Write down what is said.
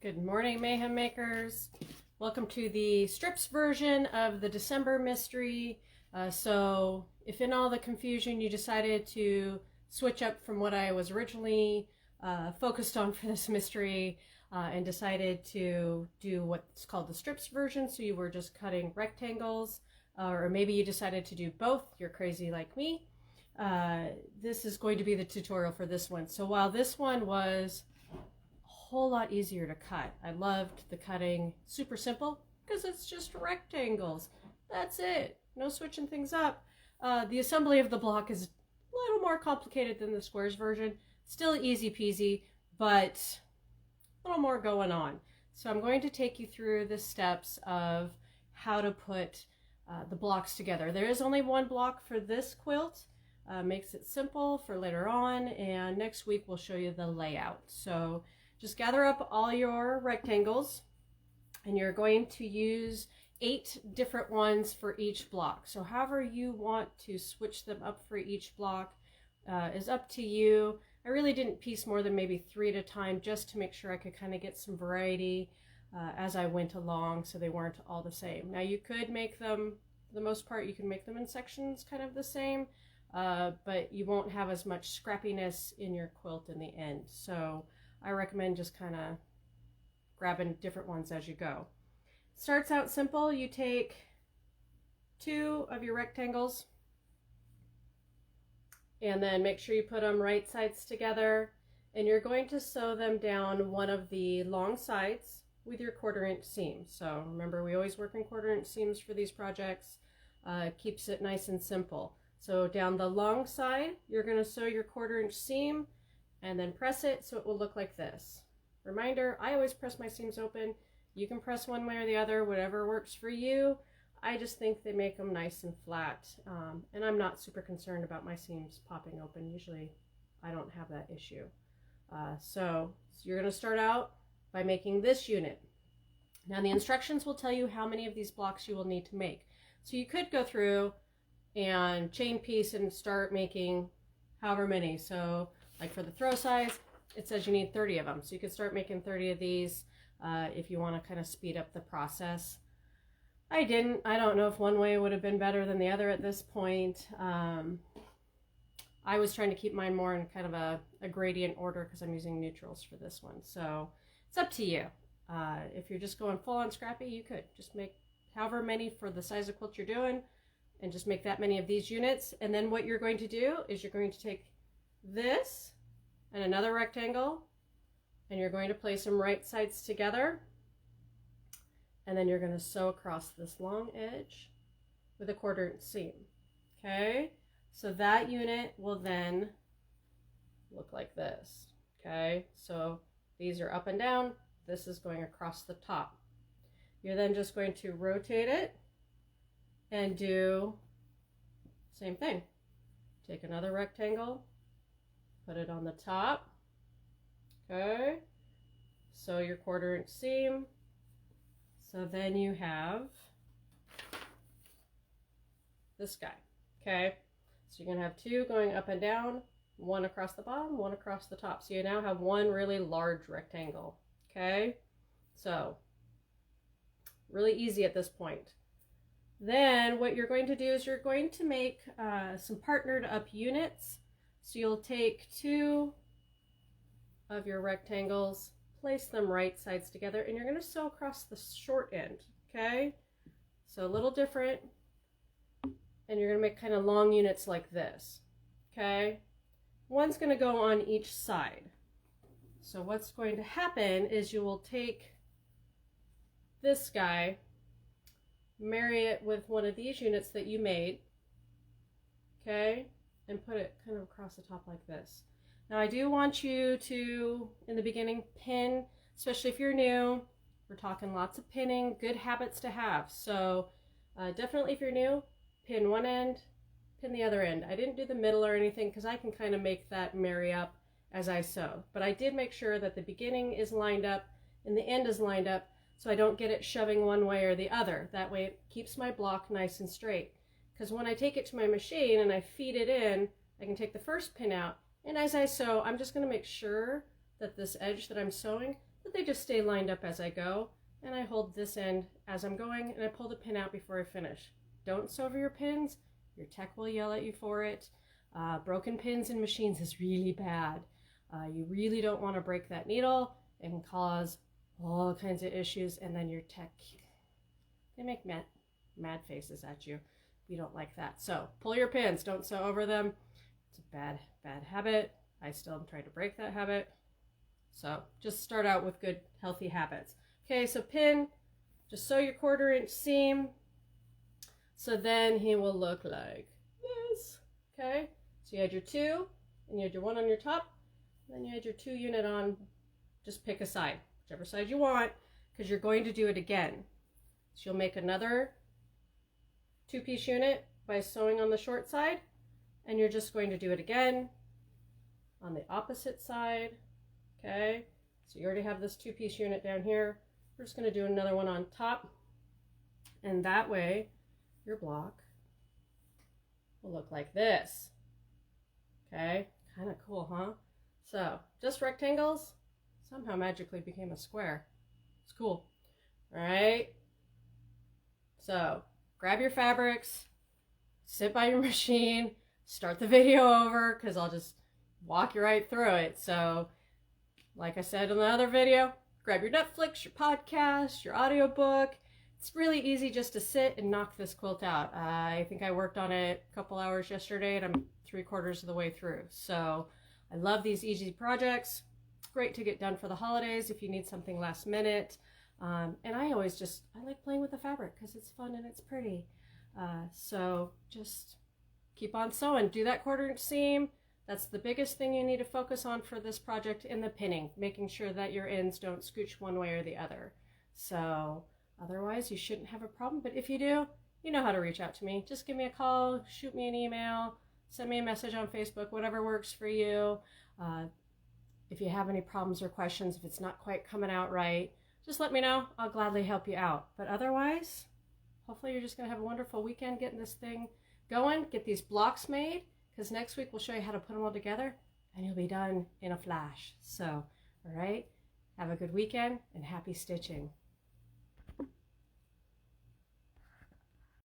Good morning, Mayhem Makers. Welcome to the strips version of the December mystery. So if in all the confusion you decided to switch up from what I was originally focused on for this mystery and decided to do what's called the strips version, so you were just cutting rectangles, or maybe you decided to do both, you're crazy like me, this is going to be the tutorial for this one. So while this one was whole lot easier to cut. I loved the cutting, super simple because it's just rectangles. That's it. No switching things up. The assembly of the block is a little more complicated than the squares version. Still easy peasy, but a little more going on. So I'm going to take you through the steps of how to put the blocks together. There is only one block for this quilt. Makes it simple for later on, and next week we'll show you the layout. So just gather up all your rectangles, and you're going to use 8 different ones for each block. So however you want to switch them up for each block is up to you. I really didn't piece more than maybe 3 at a time, just to make sure I could kind of get some variety as I went along, so they weren't all the same. Now you could make them, for the most part, you can make them in sections kind of the same, but you won't have as much scrappiness in your quilt in the end. So I recommend just kind of grabbing different ones as you go. Starts out simple. You take 2 of your rectangles and then make sure you put them right sides together, and you're going to sew them down one of the long sides with your 1/4 inch seam. So remember, we always work in 1/4 inch seams for these projects. Keeps it nice and simple. So down the long side, you're going to sew your 1/4 inch seam and then press it so it will look like this. Reminder, I always press my seams open. You can press one way or the other, whatever works for you. I just think they make them nice and flat, and I'm not super concerned about my seams popping open. Usually I don't have that issue. So you're going to start out by making this unit. Now the instructions will tell you how many of these blocks you will need to make. So you could go through and chain piece and start making however many. So like for the throw size, it says you need 30 of them. So you could start making 30 of these if you want to kind of speed up the process. I didn't. I don't know if one way would have been better than the other at this point. I was trying to keep mine more in kind of a gradient order because I'm using neutrals for this one. So it's up to you. If you're just going full on scrappy, you could just make however many for the size of quilt you're doing and just make that many of these units. And then what you're going to do is you're going to take this and another rectangle, and you're going to place them right sides together, and then you're going to sew across this long edge with a 1/4 inch seam. Okay, so that unit will then look like this. Okay, so these are up and down, this is going across the top. You're then just going to rotate it and do the same thing. Take another rectangle, put it on the top. Okay, sew your 1/4 inch seam. So then you have this guy. Okay, so you're gonna have 2 going up and down, 1 across the bottom, 1 across the top. So you now have 1 really large rectangle. Okay, so really easy at this point. Then what you're going to do is you're going to make some partnered up units. So you'll take 2 of your rectangles, place them right sides together, and you're going to sew across the short end. Okay, so a little different, and you're going to make kind of long units like this. Okay, one's going to go on each side. So what's going to happen is you will take this guy, marry it with one of these units that you made, okay, and put it kind of across the top like this. Now I do want you to, in the beginning, pin, especially if you're new. We're talking lots of pinning, good habits to have. So definitely if you're new, pin one end, pin the other end. I didn't do the middle or anything because I can kind of make that marry up as I sew. But I did make sure that the beginning is lined up and the end is lined up so I don't get it shoving one way or the other. That way it keeps my block nice and straight. Because when I take it to my machine and I feed it in, I can take the first pin out, and as I sew, I'm just going to make sure that this edge that I'm sewing, but they just stay lined up as I go. And I hold this end as I'm going, and I pull the pin out before I finish. Don't sew over your pins. Your tech will yell at you for it. Broken pins in machines is really bad. You really don't want to break that needle. It can cause all kinds of issues, and then your tech, they make mad faces at you. You don't like that. So pull your pins, don't sew over them. It's a bad habit. I still am trying to break that habit. So just start out with good, healthy habits. Okay, so pin, just sew your 1/4 inch seam. So then he will look like this. Okay, so you had your 2, and you had your 1 on your top, and then you had your 2 unit on. Just pick a side, whichever side you want, because you're going to do it again. So you'll make another 2-piece unit by sewing on the short side, and you're just going to do it again on the opposite side. Okay, so you already have this 2-piece unit down here. We're just going to do another one on top, and that way your block will look like this. Okay, kind of cool, huh? So just rectangles somehow magically became a square. It's cool. All right, so grab your fabrics, sit by your machine, start the video over, because I'll just walk you right through it. So like I said in the other video, grab your Netflix, your podcast, your audiobook. It's really easy just to sit and knock this quilt out. I think I worked on it a couple hours yesterday, and I'm 3/4 of the way through. So I love these easy projects. Great to get done for the holidays if you need something last minute. And I like playing with the fabric because it's fun and it's pretty. So just keep on sewing. Do that 1/4 inch seam. That's the biggest thing you need to focus on for this project in the pinning, making sure that your ends don't scooch one way or the other. So otherwise you shouldn't have a problem, but if you do, you know how to reach out to me. Just give me a call, shoot me an email, send me a message on Facebook, whatever works for you. If you have any problems or questions, if it's not quite coming out right, just let me know. I'll gladly help you out. But otherwise, hopefully you're just going to have a wonderful weekend getting this thing going. Get these blocks made, because next week we'll show you how to put them all together, and you'll be done in a flash. So, all right, have a good weekend and happy stitching.